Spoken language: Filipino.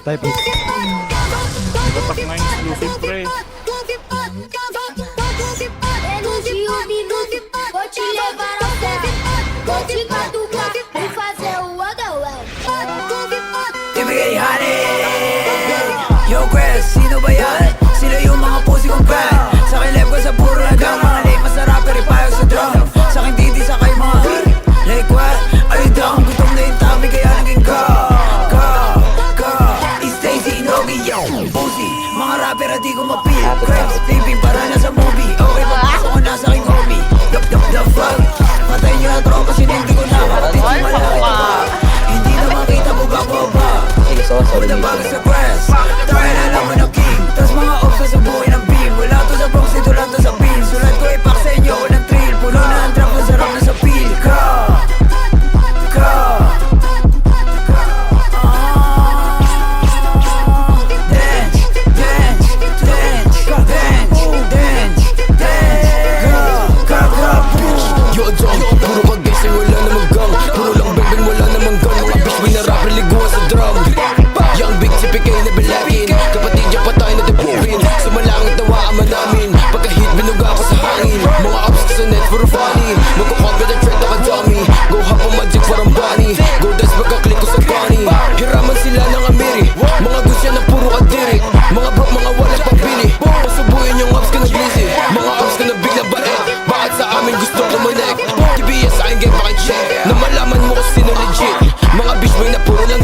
Type. Batak na yung exclusive, pre. Vou te levar ao céu, vou te catucar e fazer o other. Ibigay honey. Yo Chris, sino ba yan? Sino yung mga pussy kong fan? Sa akin left ko sa puro hanggang mga late masarap pero payag sa drum. Sa akin titi sa kay mga like what? Are you down? Gutom na yung tummy kaya naging go. Stacy, Inogi, yo pussy, mga rapper at di ko mapil. Crabs, sleeping para na sa movie. Okay, papasok ko na sa aking homie. The fuck? Patay niyo na tropa, sinindi ko na. Kapatid si malaki pa. Hindi na makita buga-boba. Pura baga sa grass. Tayo na lang mo na king. Tas mga ops sa buhay ng beam. Wala to sa Bronx, dito lang to sa beam. Sulat ko ipak sa inyo, walang thrill. Puno na ang trap, masarap na sa peel. Yo, puro pag-guessing, wala namang gang. Puro lang bang wala namang gang. Mga bitch, may narapper, liguan sa drum. Young big CPK na bilakin. Kapatid niya patay na tipupin. Sumalangit nawaan namin. Pagka-hit, binuga ako sa hangin. Mga ups sa net, puro funny. Magkukog with a threat ako dummy. Go hop on magic, parang bunny. Go dance, magka-click ko sa bunny. Hiraman sila ng amiri. Mga gusto na puro kadirik. Mga bro, mga wala pambili. Pasubuhin yung ups ka na busy. Mga ups ka na bigla bae. Bakit sa amin gusto kumonek? TBS sa akin game, bakit check? Na malaman mo kung sino legit. Mga bitch, may na puro lang